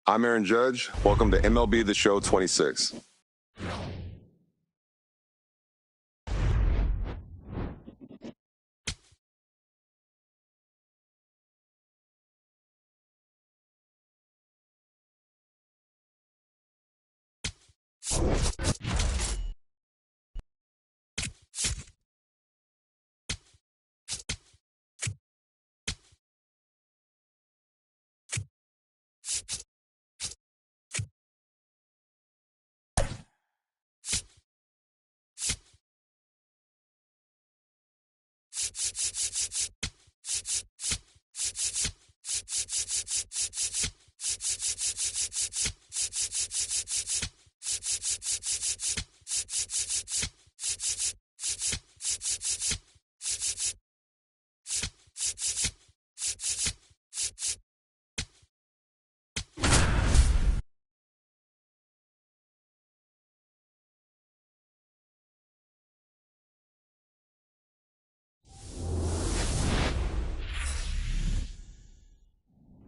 I'm Aaron Judge. Welcome to MLB The Show 26.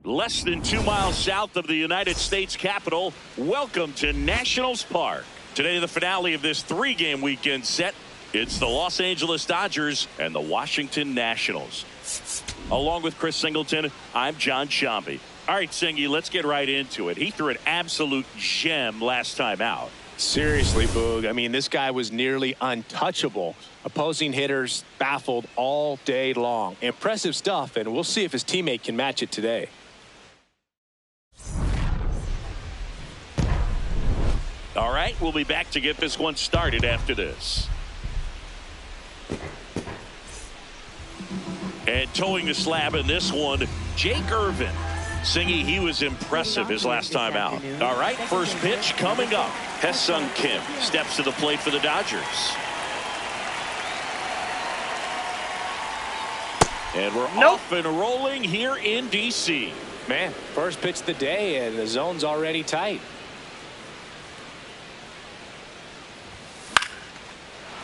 Less than 2 miles south of the United States Capitol, welcome to Nationals Park. Today, the finale of this 3-game weekend set. It's the Los Angeles Dodgers and the Washington Nationals. Along with Chris Singleton, I'm John Shambi. All right, Singy, let's get right into it. He threw an absolute gem last time out. Seriously, Boog. I mean, this guy was nearly untouchable. Opposing hitters baffled all day long. Impressive stuff, and we'll see if his teammate can match it today. All right, we'll be back to get this one started after this. And towing the slab in this one, Jake Irvin. Singy, he was impressive his last time out. All right, first pitch coming up. Hesung Kim steps to the plate for the Dodgers. And we're off and rolling here in D.C. Man, first pitch of the day, and the zone's already tight.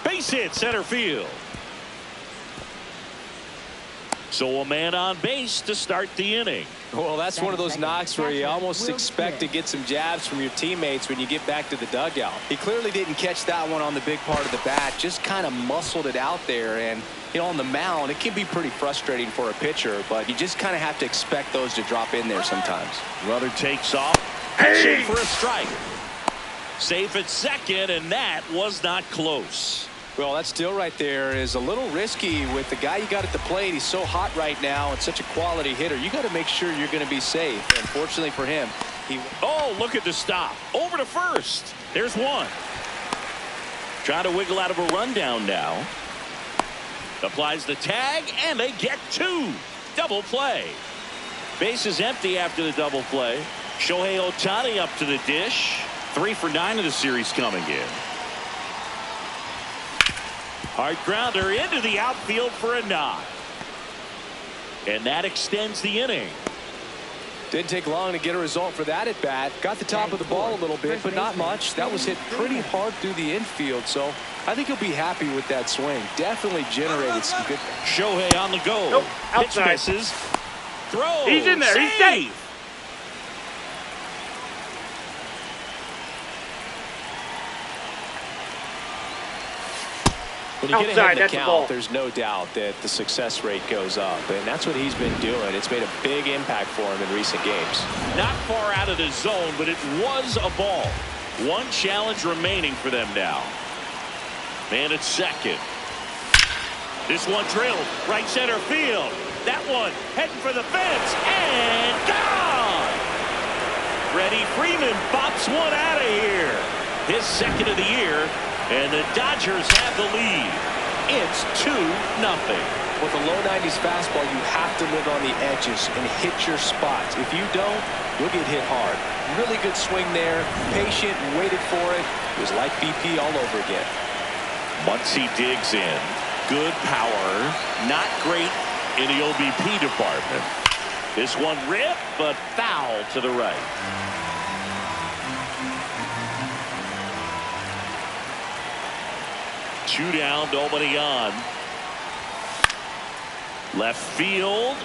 Base hit center field. So a man on base to start the inning. Well, that's one of those knocks where you almost expect to get some jabs from your teammates when you get back to the dugout. He clearly didn't catch that one on the big part of the bat, just kind of muscled it out there. And, you know, on the mound, it can be pretty frustrating for a pitcher, but you just kind of have to expect those to drop in there sometimes. Runner takes off. Pitching for a strike. Safe at second, and that was not close. Well, that still right there is a little risky with the guy you got at the plate. He's so hot right now and such a quality hitter. You got to make sure you're going to be safe. And fortunately for him, oh, look at the stop. Over to first. There's one. Trying to wiggle out of a rundown now. Applies the tag, and they get 2. Double play. Base is empty after the double play. Shohei Ohtani up to the dish. 3 for 9 of the series coming in. Hard grounder into the outfield for a knock. And that extends the inning. Didn't take long to get a result for that at bat. Got the top of the ball a little bit, but not much. That was hit pretty hard through the infield, so I think he'll be happy with that swing. Definitely generated some good. Shohei on the go. Nope, Pitch outside. misses. Throw. He's in there. Save. He's safe. When you get Outside, ahead in the that's the ball. count, there's no doubt that the success rate goes up, and that's what he's been doing. It's made a big impact for him in recent games. Not far out of the zone, but it was a ball. One challenge remaining for them now. Man at second. This one drilled right center field. That one heading for the fence and gone. Freddie Freeman bops one out of here. His second of the year. And the Dodgers have the lead. It's 2-0. With a low 90s fastball, you have to live on the edges and hit your spots. If you don't, you'll get hit hard. Really good swing there. Patient, waited for it. It was like BP all over again. Muncy digs in. Good power. Not great in the OBP department. This one ripped, but foul to the right. Two down, nobody on. Left field.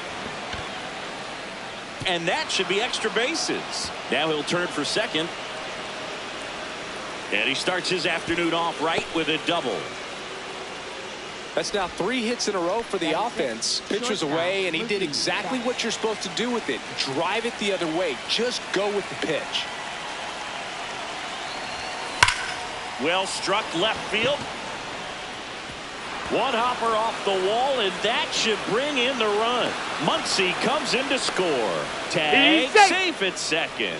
and that should be extra bases. Now he'll turn for second. And he starts his afternoon off right with a double. That's now 3 hits in a row for the offense. Pitcher's away, and he did exactly what you're supposed to do with it. Drive it the other way. Just go with the pitch. Well struck left field. One hopper off the wall, and that should bring in the run. Muncy comes in to score. Tag safe at second.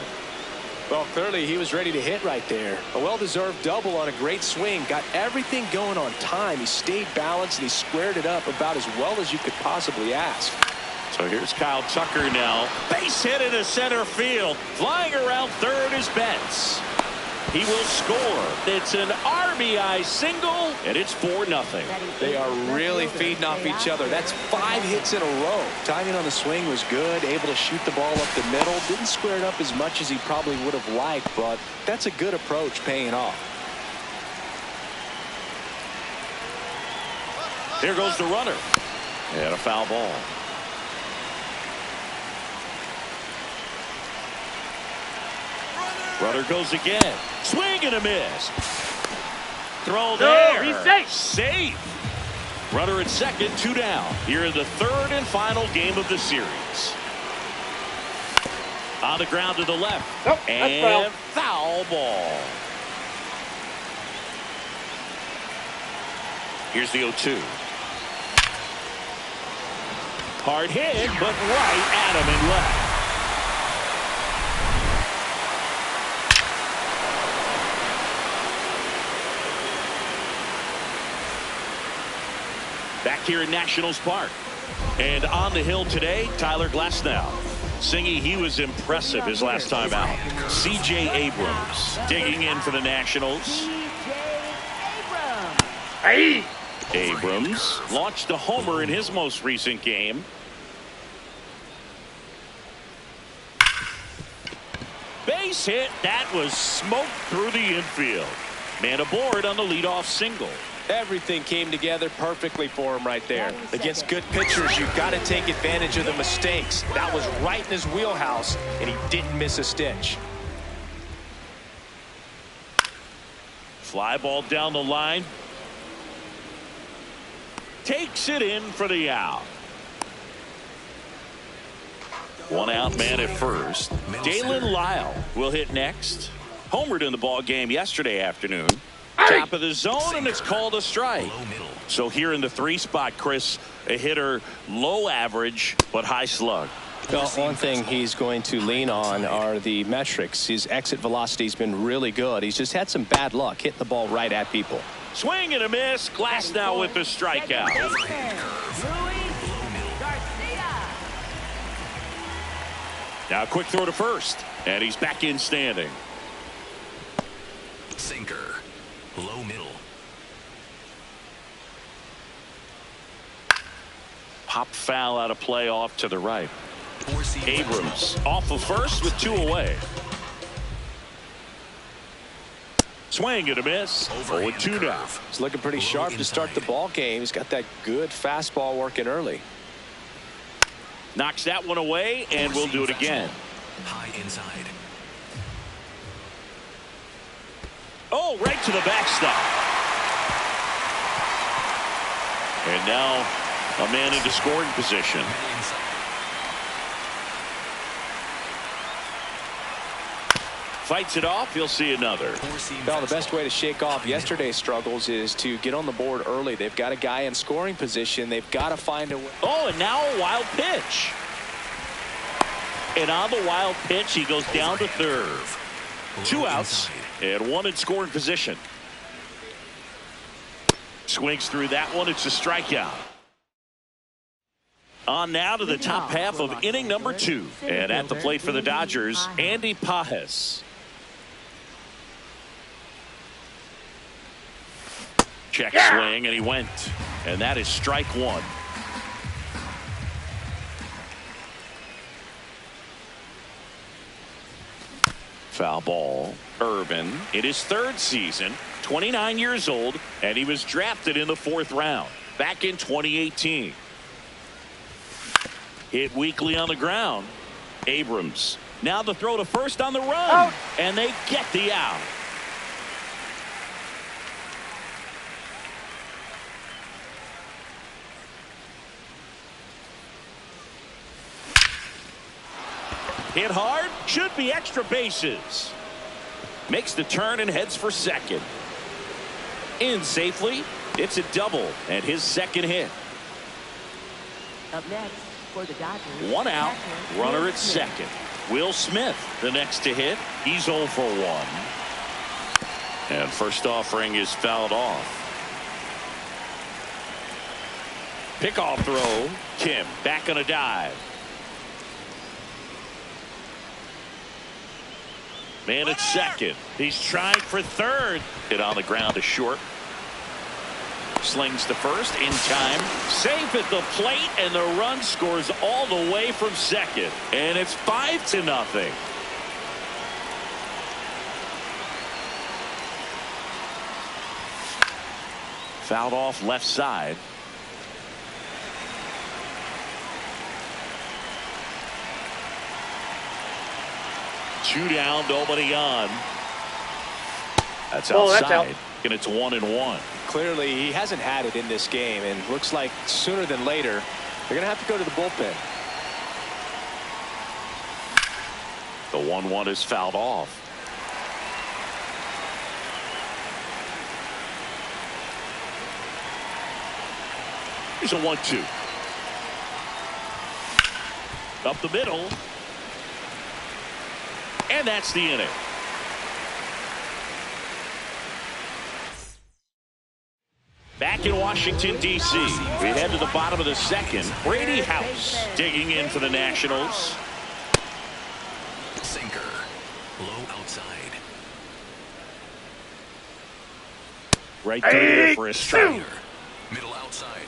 Well, clearly he was ready to hit right there. A well-deserved double on a great swing. Got everything going on time. He stayed balanced, and he squared it up about as well as you could possibly ask. So here's Kyle Tucker now. Base hit into center field. Flying around third is Betts. He will score. It's an RBI single, and it's 4-0. They are really feeding off each other. That's 5 hits in a row. Timing on the swing was good. Able to shoot the ball up the middle. Didn't square it up as much as he probably would have liked, but that's a good approach paying off. Here goes the runner. And a foul ball. Runner goes again. Swing and a miss. Throw there. He's safe. Safe. Runner at second, 2 down. Here in the third and final game of the series. On the ground to the left. Nope, and foul ball. Here's the 0-2. Hard hit, but right at him and left. Back here in Nationals Park. And on the hill today, Tyler Glasnow. Singy, he was impressive his last time out. C.J. Abrams digging in for the Nationals. Hey. Abrams launched a homer in his most recent game. Base hit. That was smoked through the infield. Man aboard on the leadoff single. Everything came together perfectly for him right there. Against good pitchers, you've got to take advantage of the mistakes. That was right in his wheelhouse, and he didn't miss a stitch. Fly ball down the line. Takes it in for the out. 1 out, man at first. Dalen Lyle will hit next. Homered in the ball game yesterday afternoon. Top of the zone, and it's called a strike. So here in the 3 spot, Chris, a hitter low average but high slug. Well, one thing he's going to lean on are the metrics. His exit velocity's been really good. He's just had some bad luck hitting the ball right at people. Swing and a miss. Glasnow with the strikeout. Now a quick throw to first, and he's back in standing. Sinker. Low middle. Pop foul out of play off to the right. Abrams off of first with 2 away. Swing and a miss. 0-2 now. He's looking pretty sharp to start the ball game. He's got that good fastball working early. Knocks that one away, and we'll do it again. High inside. Oh, right to the backstop. And now a man into scoring position. Fights it off. He'll see another. Well, the best way to shake off yesterday's struggles is to get on the board early. They've got a guy in scoring position. They've got to find a way. Oh, and now a wild pitch. And on the wild pitch, he goes down to third. 2 outs and 1 in scoring position. Swings through that one. It's a strikeout. On now to the top half of inning number 2. And at the plate for the Dodgers, Andy Pajes. Check swing, and he went. And that is strike 1. Foul ball. Irvin in his 3rd season, 29 years old, and he was drafted in the 4th round back in 2018. Hit weakly on the ground, Abrams. Now the throw to first on the run. And they get the out. Hit hard. Should be extra bases. Makes the turn and heads for second. In safely. It's a double and his second hit. Up next for the Dodgers. One out. Runner at second. Will Smith the next to hit. He's 0 for 1. And first offering is fouled off. Pickoff throw. Kim back on a dive. Man at second. He's trying for third. Hit on the ground to short. Slings to first in time. Safe at the plate, and the run scores all the way from second. And it's 5-0. Fouled off left side. Two down, nobody on. That's outside. That's out. And it's 1-1. Clearly, he hasn't had it in this game, and looks like sooner than later, they're going to have to go to the bullpen. The 1-1 is fouled off. Here's a 1-2. Up the middle. And that's the inning. Back in Washington, D.C. We head to the bottom of the second. Brady House digging in for the Nationals. Sinker. Low outside. Right there for a strike. Middle outside.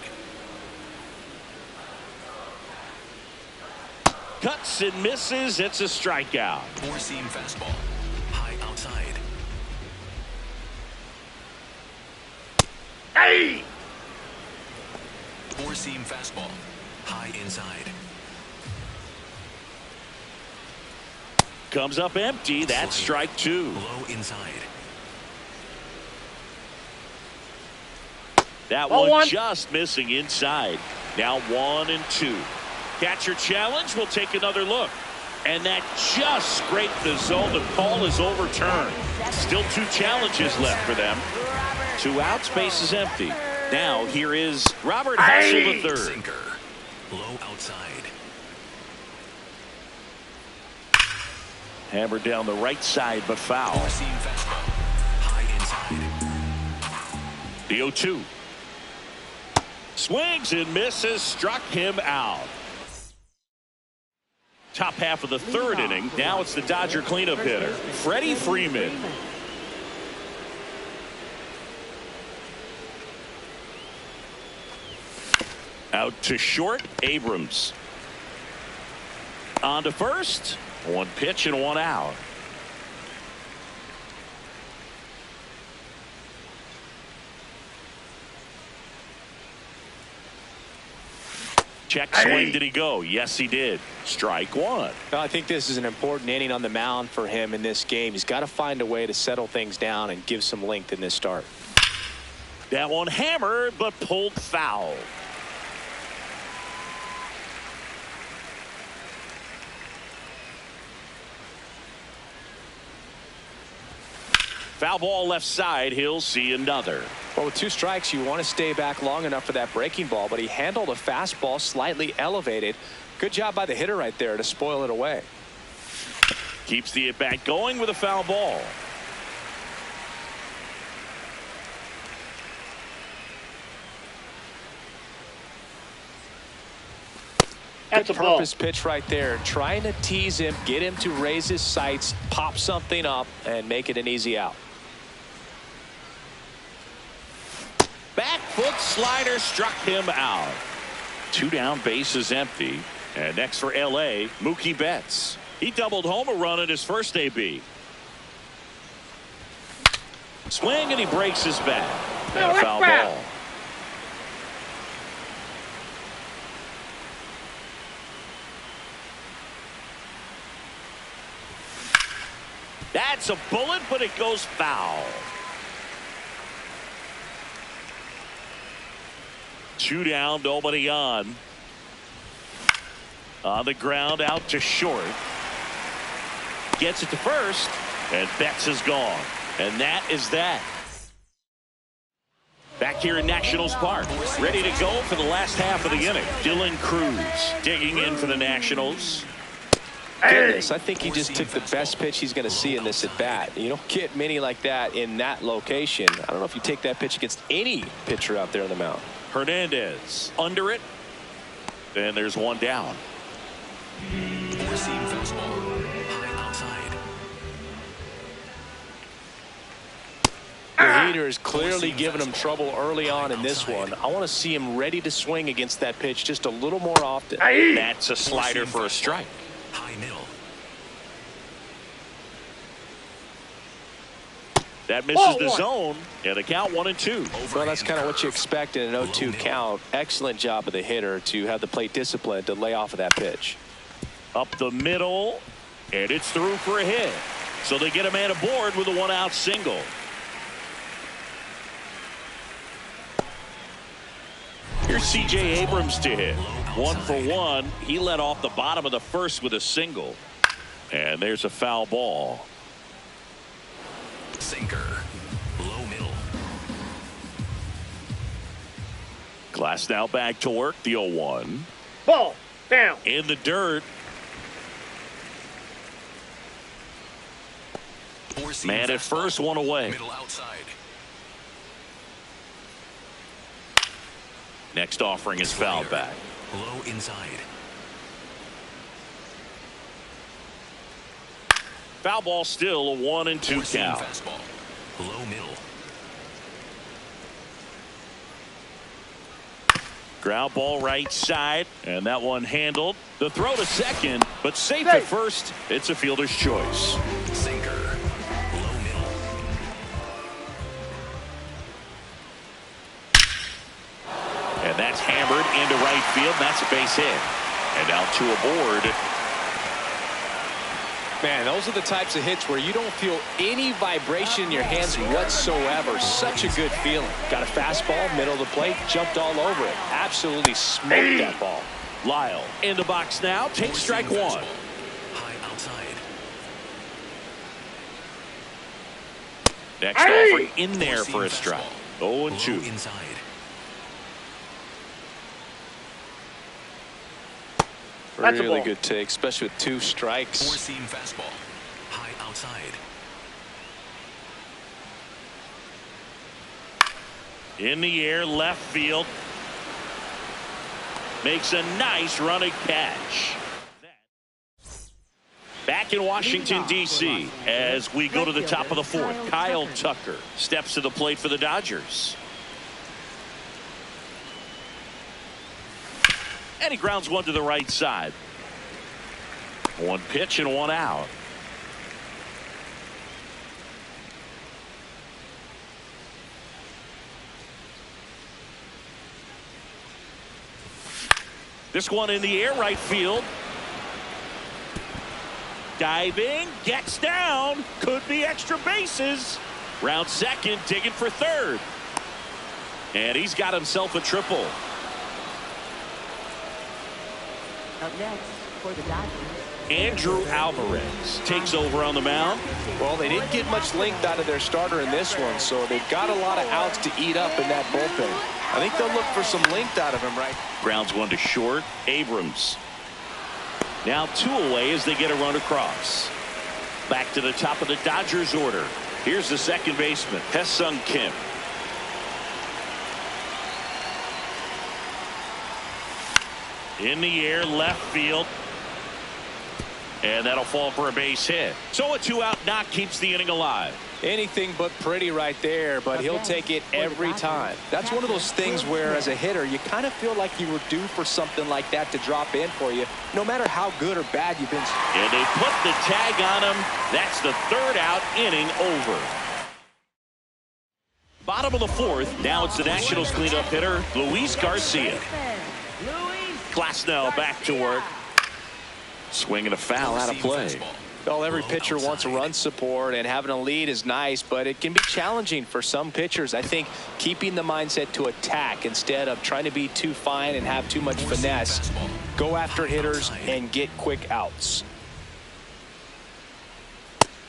Cuts and misses. It's a strikeout. Four-seam fastball. High outside. Four-seam fastball. High inside. Comes up empty. That's strike two. Low inside. That one just missing inside. Now 1-2. Catcher challenge. We'll take another look. And that just scraped the zone. The call is overturned. Still 2 challenges left for them. 2 outs. Base is empty. Now here is Robert Hessel III. Sinker. Low outside. Hammered down the right side, but foul. Four-seam fastball. High inside. The 0-2. Swings and misses. Struck him out. Top half of the third inning. Now it's the Dodger cleanup hitter, Freddie Freeman. Out to short, Abrams. On to first. 1 pitch and 1 out. Check swing. Did he go? Yes, he did. Strike 1. Well, I think this is an important inning on the mound for him in this game. He's got to find a way to settle things down and give some length in this start. That one hammered, but pulled foul. Foul ball left side. He'll see another. Well, with 2 strikes, you want to stay back long enough for that breaking ball, but he handled a fastball slightly elevated. Good job by the hitter right there to spoil it away. Keeps the at-bat going with a foul ball. That's Good a ball. purpose pitch right there. Trying to tease him, get him to raise his sights, pop something up, and make it an easy out. Back foot slider struck him out. 2 down, base is empty. And next for L.A., Mookie Betts. He doubled home a run in his first AB. Swing, and he breaks his bat. And a foul ball. That's a bullet, but it goes foul. 2 down, nobody on. On the ground, out to short. Gets it to first, and Betts is gone. And that is that. Back here in Nationals Park, ready to go for the last half of the inning. Dylan Cruz digging in for the Nationals. Goodness, I think he just took the best pitch he's going to see in this at bat. You don't get many like that in that location. I don't know if you take that pitch against any pitcher out there on the mound. Hernandez under it, and there's one down. Four-seam fastball. High outside. The heater is clearly giving him trouble early on in this one. I want to see him ready to swing against that pitch just a little more often. That's a slider for a strike. High middle. That misses the zone, and the count 1-2. Well, that's kind of what you expect in an 0-2 count. Excellent job of the hitter to have the plate discipline to lay off of that pitch. Up the middle, and it's through for a hit. So they get a man aboard with a 1-out single. Here's C.J. Abrams to hit. 1 for 1. He led off the bottom of the first with a single. And there's a foul ball. Sinker. Low middle. Glass now back to work. The 0-1. Ball down. In the dirt. Four-seam Man at fastball. first, one away. Middle outside. Next offering is fouled back. Low inside. Foul ball still, a 1-2 Four-seam count. fastball. Low middle. Ground ball right side, and that one handled. The throw to second, but safe at first. It's a fielder's choice. Sinker. Low middle. And that's hammered into right field. And that's a base hit. And now 2 aboard. Man, those are the types of hits where you don't feel any vibration in your hands whatsoever. Such a good feeling. Got a fastball, middle of the plate, jumped all over it. Absolutely smoked that ball. Lyle in the box now. Takes strike 1. High outside. Next offering in there for a strike. 0-2. Low inside. Really good take, especially with 2 strikes. Four-seam fastball. High outside. In the air, left field. Makes a nice running catch. Back in Washington, D.C. as we go to the top of the 4th. Kyle Tucker steps to the plate for the Dodgers. And he grounds one to the right side. 1 pitch and 1 out. This one in the air, right field. Diving, gets down, could be extra bases. Round second, digging for third. And he's got himself a triple. Up next for the Dodgers. Andrew Alvarez takes over on the mound. Well, they didn't get much length out of their starter in this one, so they've got a lot of outs to eat up in that bullpen. I think they'll look for some length out of him, right? Grounds one to short. Abrams. Now 2 away as they get a run across. Back to the top of the Dodgers order. Here's the second baseman, Hesung Kim. In the air, left field. And that'll fall for a base hit. So a 2-out knock keeps the inning alive. Anything but pretty right there, but he'll take it every time. That's one of those things where, as a hitter, you kind of feel like you were due for something like that to drop in for you, no matter how good or bad you've been. And they put the tag on him. That's the 3rd out, inning over. Bottom of the 4th. Now it's the Nationals cleanup hitter, Luis Garcia. Glasnow back to work. Swinging a foul out of play. Well, every Low pitcher wants a outside. run support, and having a lead is nice, but it can be challenging for some pitchers. I think keeping the mindset to attack instead of trying to be too fine and have too much finesse. Go after hitters and get quick outs.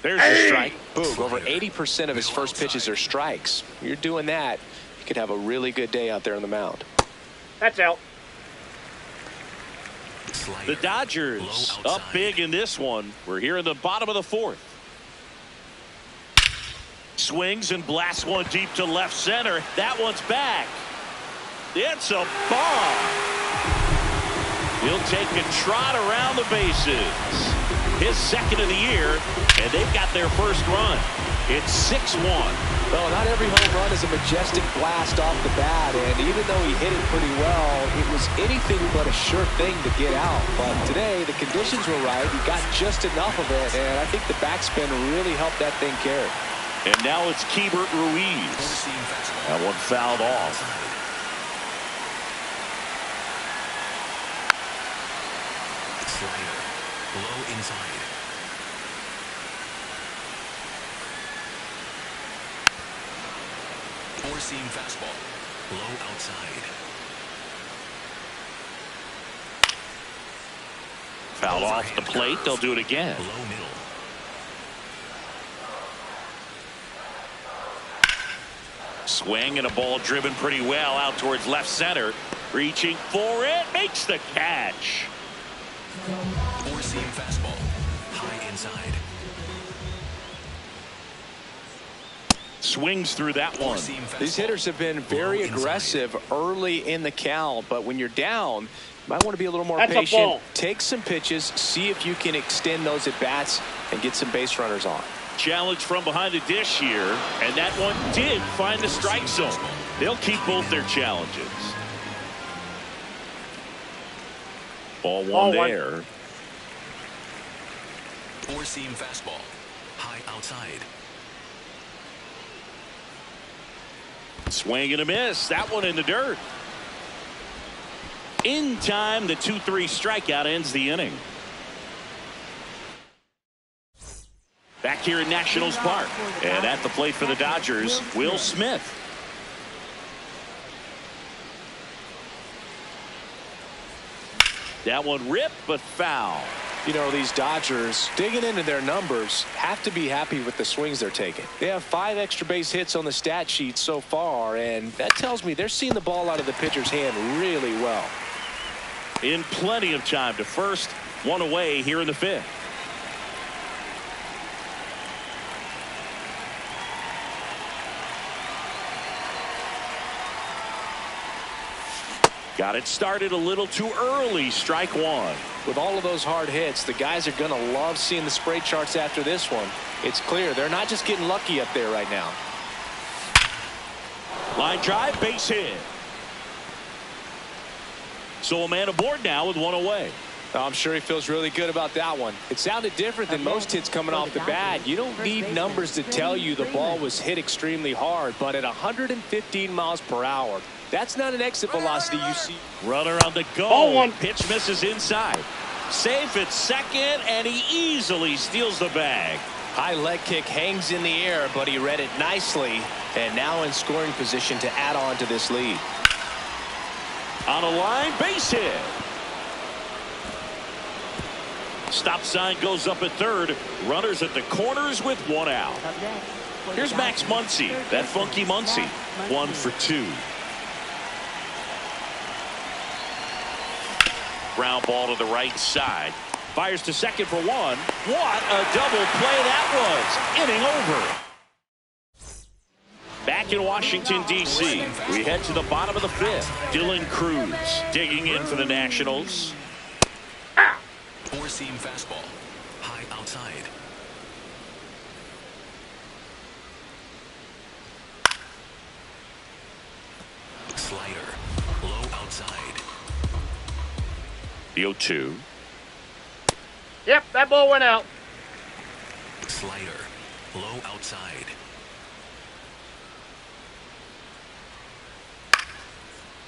There's the strike. Boog, over 80% of his first pitches are strikes. You're doing that, you could have a really good day out there on the mound. That's out. The Dodgers up big in this one. We're here in the bottom of the fourth. Swings and blasts one deep to left center. That one's back. It's a bomb. He'll take a trot around the bases. His second of the year, and they've got their first run. It's 6-1. Well, not every home run is a majestic blast off the bat, and even though he hit it pretty well, it was anything but a sure thing to get out. But today, the conditions were right. He got just enough of it, and I think the backspin really helped that thing carry. And now it's Keibert Ruiz. That one fouled off. Slider. Low inside. Four-seam fastball. Low outside. Fouled off the plate. They'll do it again. Low middle. Swing and a ball driven pretty well out towards left center. Reaching for it. Makes the catch. Four-seam fastball. High inside. Swings through that one. Four-seam fastball. These hitters have been very Low inside. aggressive early in the count, but when you're down, you might want to be a little more That's a patient. ball. Take some pitches, see if you can extend those at-bats and get some base runners on. Challenge from behind the dish here, and that one did find the strike zone. They'll keep both their challenges. Ball one there. Four-seam fastball. High outside. Swing and a miss. That one in the dirt. In time, the 2-3 strikeout ends the inning. Back here at Nationals Park, and at the plate for the Dodgers, Will Smith. That one ripped, but foul. You know, these Dodgers, digging into their numbers, have to be happy with the swings they're taking. They have 5 extra base hits on the stat sheet so far, and that tells me they're seeing the ball out of the pitcher's hand really well. In plenty of time to first, one away here in the fifth. Got it started a little too early. Strike one. With all of those hard hits, the guys are going to love seeing the spray charts after this one. It's clear they're not just getting lucky up there right now. Line drive, base hit. So a man aboard now with one away. I'm sure he feels really good about that one. It sounded different than most hits coming off the bat. You don't need numbers to tell you the ball was hit extremely hard, but at 115 miles per hour, that's not an exit velocity you see. Runner on the go. Ball one. Pitch misses inside. Safe at second, and he easily steals the bag. High leg kick hangs in the air, but he read it nicely, and now in scoring position to add on to this lead. On a line, base hit. Stop sign goes up at third. Runners at the corners with one out. Up next, for the Here's Max Dodgers, Muncy, third that baseman, funky Muncy. Max Muncy. 1 for 2. Ground ball to the right side. Fires to second for one. What a double play that was. Inning over. Back in Washington, D.C., we head to the bottom of the fifth. Dylan Cruz digging in for the Nationals. Four-seam fastball. High outside. Slider. Low outside. The 0-2. Yep, that ball went out. Slider. Low outside.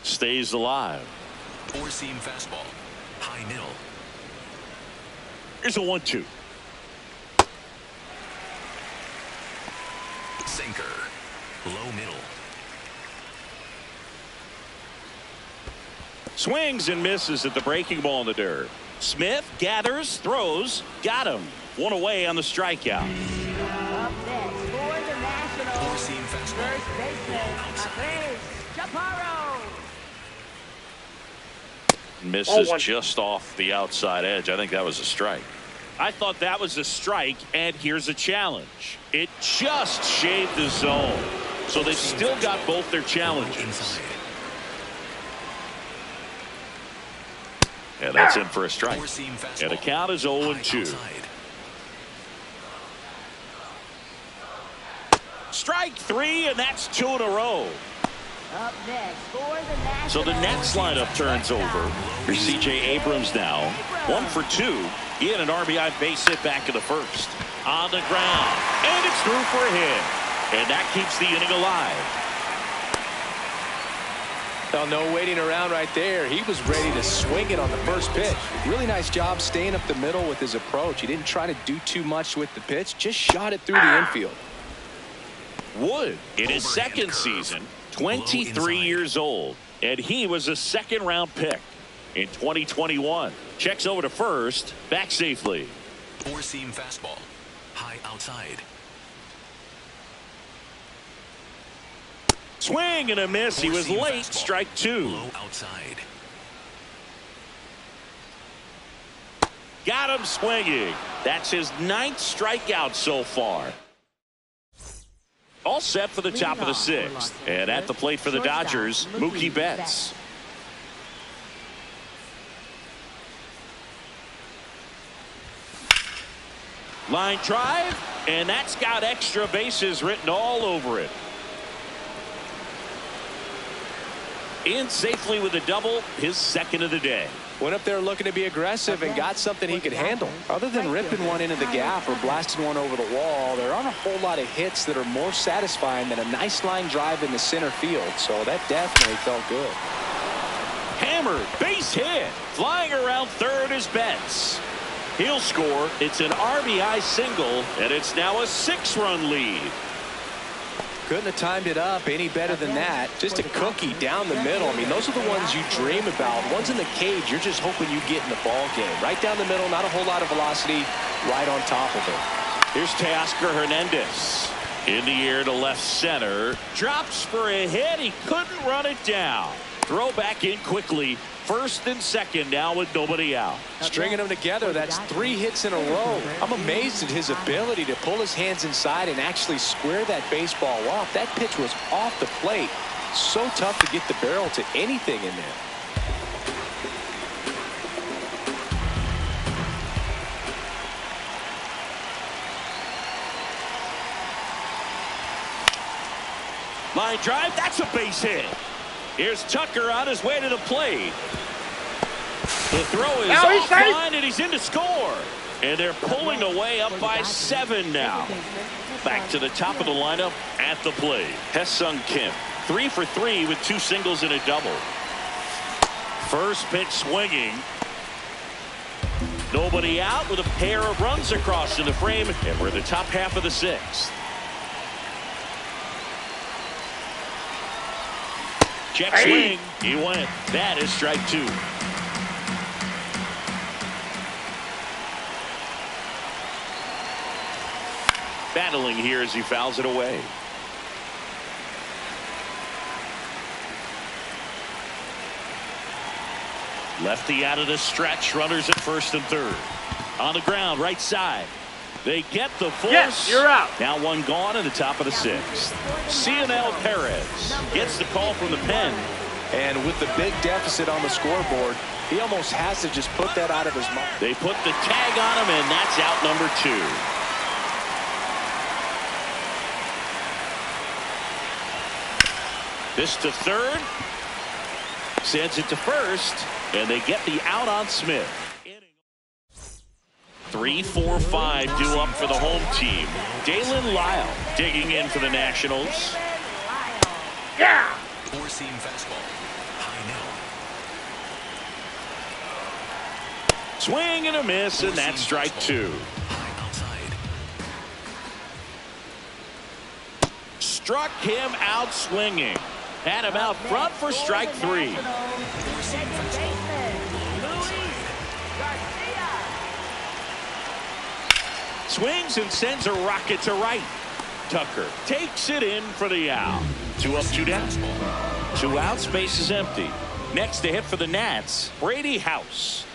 Stays alive. Four-seam fastball. High middle. Here's a 1-2. Sinker. Low middle. Swings and misses at the breaking ball in the dirt. Smith gathers, throws, got him. One away on the strikeout. Up next for the Nationals, Four-seam fastball. first baseman, Andres Chaparro. Misses 0-1. just off the outside edge. I think that was a strike. I thought that was a strike, and here's a challenge. It just shaved the zone. So they've still got both their challenges. Inside. And that's in for a strike. Four-seam fastball. And the count is 0-2. Outside. Strike 3, and that's 2 in a row. Up next for the Nationals. So the Nets lineup turns over. Here's C.J. Abrams now. 1 for 2. He had an RBI base hit back in the first. On the ground. And it's through for a hit. And that keeps the inning alive. Well, no waiting around right there. He was ready to swing it on the first pitch. Really nice job staying up the middle with his approach. He didn't try to do too much with the pitch. Just shot it through the infield. Wood, in his Overhand second curve. season, Low 23 inside. years old. And he was a second-round pick in 2021. Checks over to first, back safely. Four-seam fastball. High outside. Swing and a miss. He was Four-seam late. fastball. Strike 2. Low outside. Got him swinging. That's his 9th strikeout so far. All set for the top of the 6th. And at the plate for the Dodgers, Mookie Betts. Line drive, and that's got extra bases written all over it. In safely with a double, his second of the day. Went up there looking to be aggressive and got something he could handle. Other than ripping one into the gap or blasting one over the wall, there aren't a whole lot of hits that are more satisfying than a nice line drive in the center field. So that definitely felt good. Hammered, base hit. Flying around third is Betts. He'll score. It's an RBI single, and it's now a 6-run lead. Couldn't have timed it up any better than that. Just a cookie down the middle. I mean, those are the ones you dream about. Ones in the cage, you're just hoping you get in the ball game. Right down the middle, not a whole lot of velocity, right on top of it. Here's Teoscar Hernandez. In the air to left center. Drops for a hit. He couldn't run it down. Throw back in quickly. First and second now with nobody out. Stringing them together, that's 3 hits in a row. I'm amazed at his ability to pull his hands inside and actually square that baseball off. That pitch was off the plate. So tough to get the barrel to anything in there. Line drive, that's a base hit. Here's Tucker on his way to the plate. The throw is offline, and he's in to score. And they're pulling away up by 7 now. Back to the top of the lineup at the plate. Hesung Kim, 3 for 3 with 2 singles and a double. First pitch swinging. Nobody out with a pair of runs across in the frame, and we're in the top half of the 6th. Check swing. He went. That is strike 2. Battling here as he fouls it away. Lefty out of the stretch. Runners at first and third. On the ground, right side. They get the force. Yes, you're out. Now one gone in the top of the 6th. Cionel Perez gets the call from the pen. And with the big deficit on the scoreboard, he almost has to just put that out of his mind. They put the tag on him, and that's out number 2. This to third. Sends it to first, and they get the out on Smith. 3-4-5 due up for the home team. Dalen Lyle digging in for the Nationals. Yeah. Four-seam fastball. High middle. Swing and a miss, and that's strike 2. High outside. struck him out swinging. Had him out front for strike 3. Swings and sends a rocket to right. Tucker takes it in for the out. 2 up, 2 down. 2 outs, base is empty. Next to hit for the Nats, Brady House.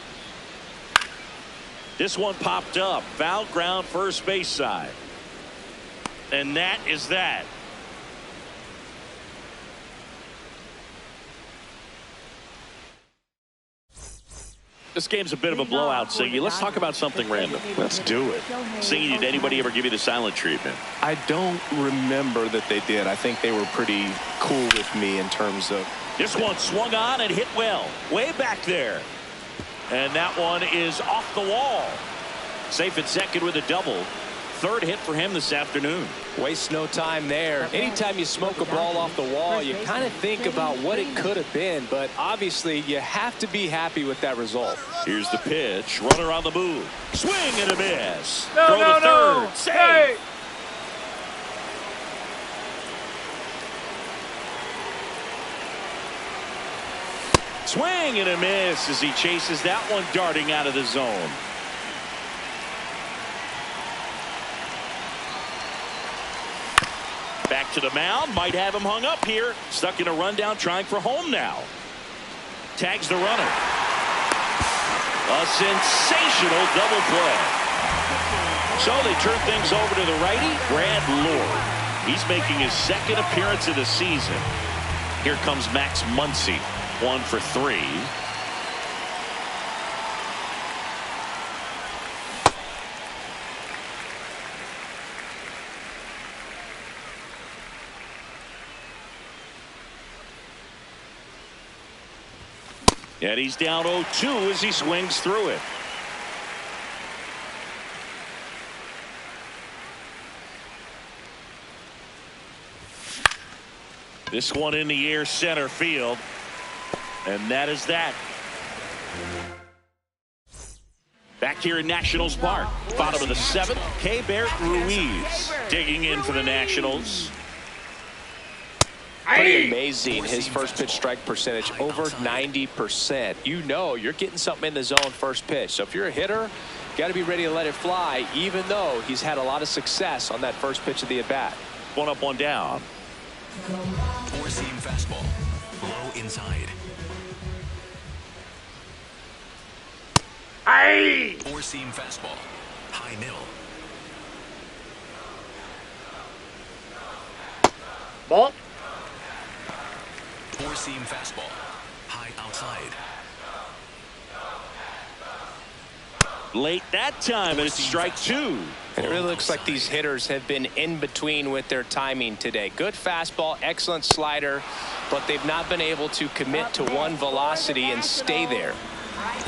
This one popped up. Foul ground, first base side. And that is that. This game's a bit of a blowout, Siggy. Let's talk about something random. Let's do it. Siggy, did anybody ever give you the silent treatment? I don't remember that they did. I think they were pretty cool with me in terms of. This one swung on and hit well. Way back there. And that one is off the wall. Safe at second with a double. Third hit for him this afternoon. Waste no time there. Anytime you smoke a ball off the wall, you kind of think about what it could have been, but obviously you have to be happy with that result. Here's the pitch. Runner on the move. Swing and a miss. No, Throw no, to no. third. Save. Hey. Swing and a miss as he chases that one darting out of the zone. Back to the mound. Might have him hung up here. Stuck in a rundown trying for home now. Tags the runner. A sensational double play. So they turn things over to the righty, Brad Lord. He's making his second appearance of the season. Here comes Max Muncy. 1 for 3. And he's down 0-2 as he swings through it. This one in the air, center field. And that is that. Back here in Nationals Park, bottom of the 7th, K-Bert Ruiz digging in for the Nationals. Pretty amazing, his first pitch strike percentage, over 90%. You know you're getting something in the zone first pitch. So if you're a hitter, got to be ready to let it fly, even though he's had a lot of success on that first pitch of the at-bat. 1 up, 1 down. 4-seam fastball. Low inside. Hey. 4-seam fastball. High middle. Ball. 4-seam fastball. High outside. Late that time, and it's strike 2. And it really looks like these hitters have been in between with their timing today. Good fastball, excellent slider, but they've not been able to commit to one velocity and stay there.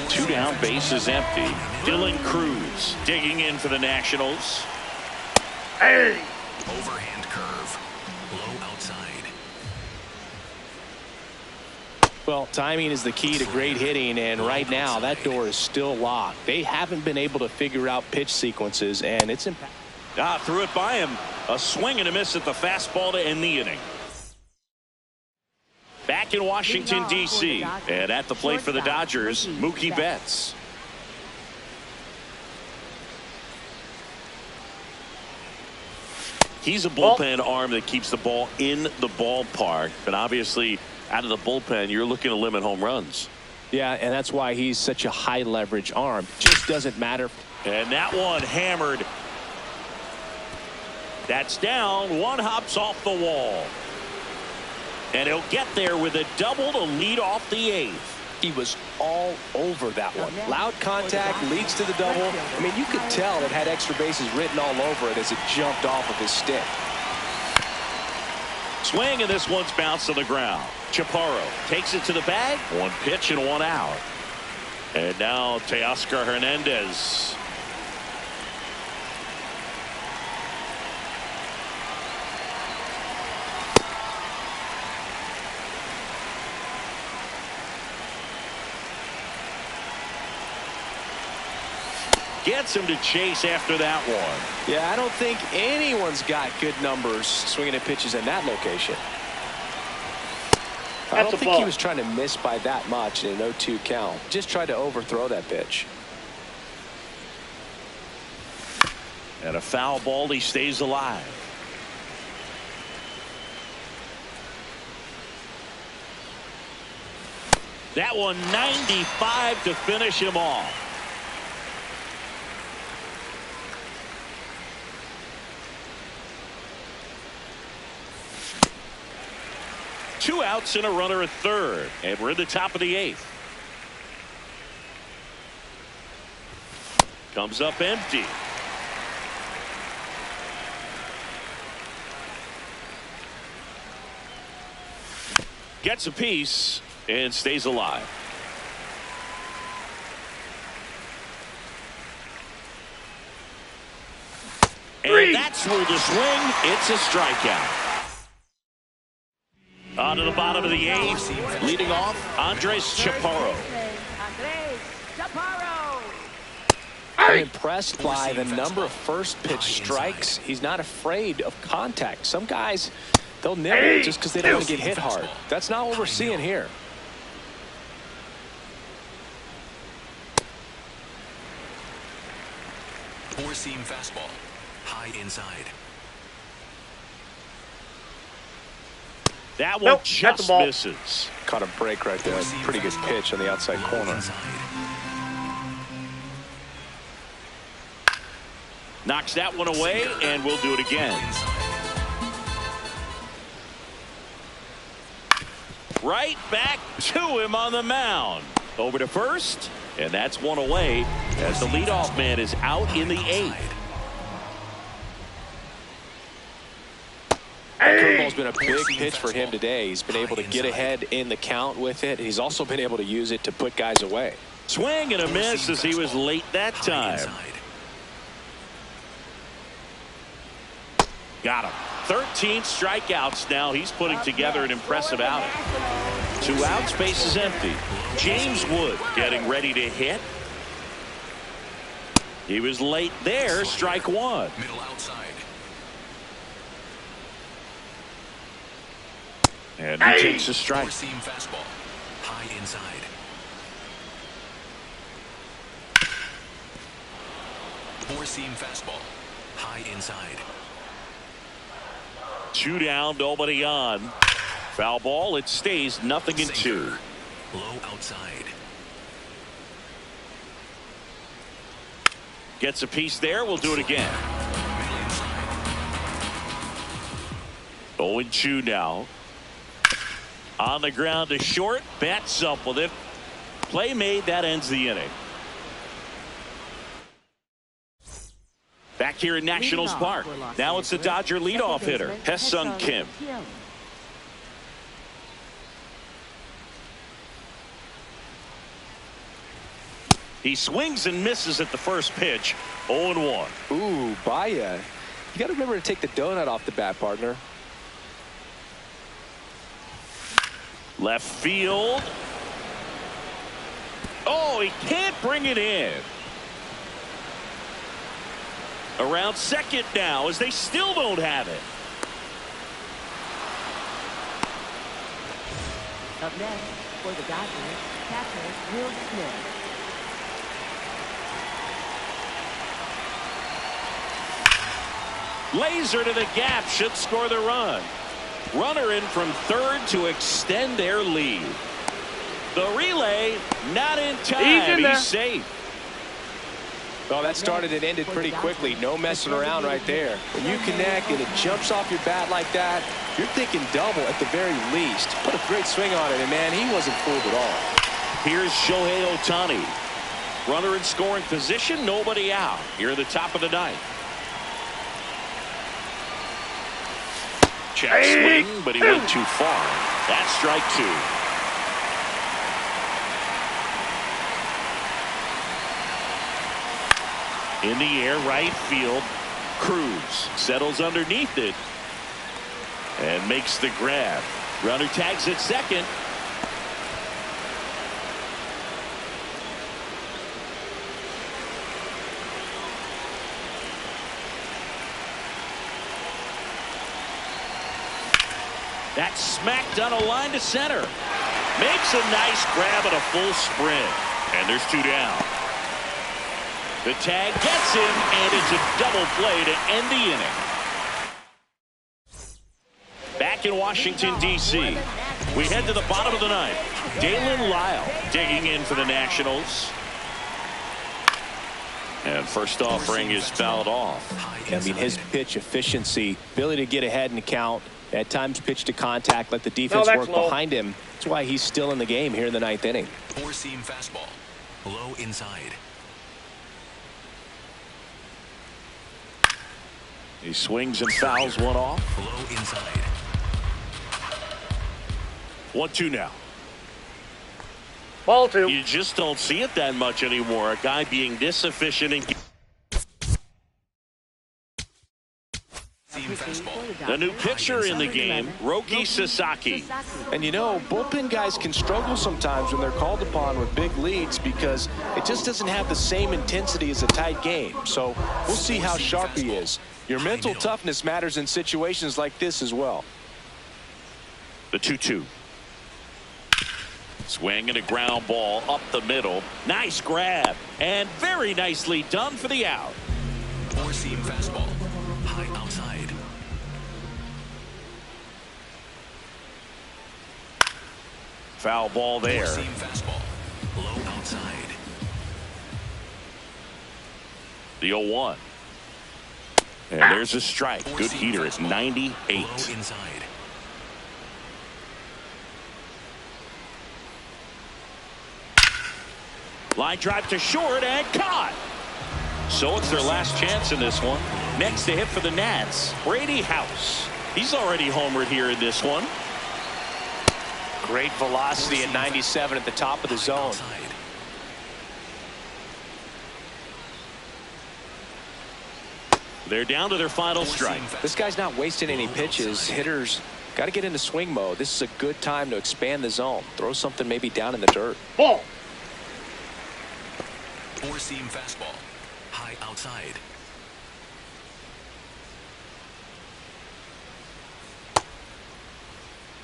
2 down, base is empty. Dylan Cruz digging in for the Nationals. Hey. Overhand curve. Low outside. Well, timing is the key to great hitting, and right now that door is still locked. They haven't been able to figure out pitch sequences, and it's impactful. Threw it by him. A swing and a miss at the fastball to end the inning. Back in Washington, D.C., and at the plate for the Dodgers, Mookie Betts. He's a bullpen arm that keeps the ball in the ballpark, but obviously out of the bullpen, you're looking to limit home runs. Yeah, and that's why he's such a high leverage arm. Just doesn't matter. And that one hammered. That's down. One hops off the wall. And he'll get there with a double to lead off the 8th. He was all over that one. Loud contact leads to the double. I mean, you could tell it had extra bases written all over it as it jumped off of his stick. Swing, and this one's bounced to the ground. Chaparro takes it to the bag. 1 pitch and 1 out. And now Teoscar Hernandez. gets him to chase after that one. Yeah, I don't think anyone's got good numbers swinging at pitches in that location. I don't think he was trying to miss by that much in an 0-2 count. Just tried to overthrow that pitch. And a foul ball. He stays alive. That one 95 to finish him off. Two outs and a runner at third, and we're in the top of the eighth. Comes up empty. Gets a piece and stays alive. And that's ruled a swing. It's a strikeout. On to the bottom of the eighth. Leading off, Andres Chaparro. I'm impressed by the number of first pitch strikes. He's not afraid of contact. Some guys, they'll nibble just because they don't want to get hit hard. That's not what we're seeing here. Four-seam fastball. High inside. That one just misses. Caught a break right there. Pretty good pitch on the outside corner. Knocks that one away, and we'll do it again. Right back to him on the mound. Over to first, and that's one away as the leadoff man is out in the eighth. Curveball's been a big pitch for him today. He's been able to get ahead in the count with it. He's also been able to use it to put guys away. Swing and a miss as he was late that time. Got him. 13 strikeouts now. He's putting together an impressive outing. 2 outs, base is empty. James Wood getting ready to hit. He was late there. Strike one. Middle outside. And he takes a strike. Four-seam fastball. High inside. Four-seam fastball. High inside. 2 down, nobody on. Foul ball. It stays 0-2. Low outside. Gets a piece there. We'll do it again. 0-2 now. On the ground to short. Bats up with it. Play made. That ends the inning. Back here in Nationals Park. Now it's the Dodger leadoff hitter, Hesung Kim. He swings and misses at the first pitch. 0-1. Ooh, Baya. You got to remember to take the donut off the bat, partner. Left field. Oh, he can't bring it in. Around second now as they still don't have it. Up next for the Dodgers, catcher Will Smith. Laser to the gap should score the run. Runner in from third to extend their lead. The relay not in time. He's safe. Well, that started and ended pretty quickly. No messing around right there. When you connect and it jumps off your bat like that, you're thinking double at the very least. Put a great swing on it, and man, he wasn't fooled at all. Here's Shohei Ohtani. Runner in scoring position, nobody out. Here at the top of the ninth. Check swing, but he went too far. That's strike two. In the air, right field. Cruz settles underneath it and makes the grab. Runner tags at second. That's smacked on a line to center. Makes a nice grab at a full sprint. And there's 2 down. The tag gets him, and it's a double play to end the inning. Back in Washington, D.C., we head to the bottom of the ninth. Dalen Lyle digging in for the Nationals. And first offering is fouled off. I mean, his pitch efficiency, ability to get ahead in the count, at times pitch to contact, let the defense work behind him. That's why he's still in the game here in the ninth inning. Four-seam fastball. Low inside. He swings and fouls one off. Low inside. 1-2 now. Ball 2. You just don't see it that much anymore. A guy being this efficient and the new pitcher in the game, Roki Sasaki. And you know, bullpen guys can struggle sometimes when they're called upon with big leads because it just doesn't have the same intensity as a tight game. So we'll see how sharp he is. Your mental toughness matters in situations like this as well. The 2-2. Swing and a ground ball up the middle. Nice grab and very nicely done for the out. Four-seam fastball. High outside. Foul ball there. Four-seam fastball. Low outside. The 0-1. And there's a strike. Good heater at 98. Low inside. Line drive to short and caught. So it's their last chance in this one. Next to hit for the Nats, Brady House. He's already homered here in this one. Great velocity at 97 at the top of the zone. They're down to their final strike. This guy's not wasting any pitches. Hitters got to get into swing mode. This is a good time to expand the zone. Throw something maybe down in the dirt. Ball. Four-seam fastball. High outside.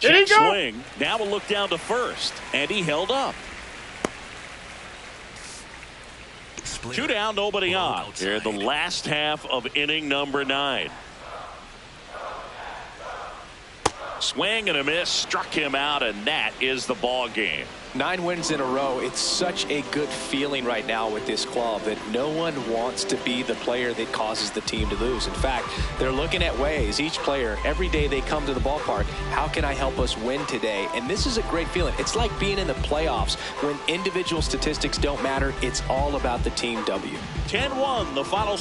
Check swing. Now a look down to first. And he held up. Split. 2 down, nobody Low on. outside. Here the last half of inning number 9. Swing and a miss, struck him out, and that is the ball game. 9 wins in a row. It's such a good feeling right now with this club that no one wants to be the player that causes the team to lose. In fact, they're looking at ways, each player, every day they come to the ballpark, how can I help us win today? And this is a great feeling. It's like being in the playoffs when individual statistics don't matter. It's all about the team W. 10-1, the final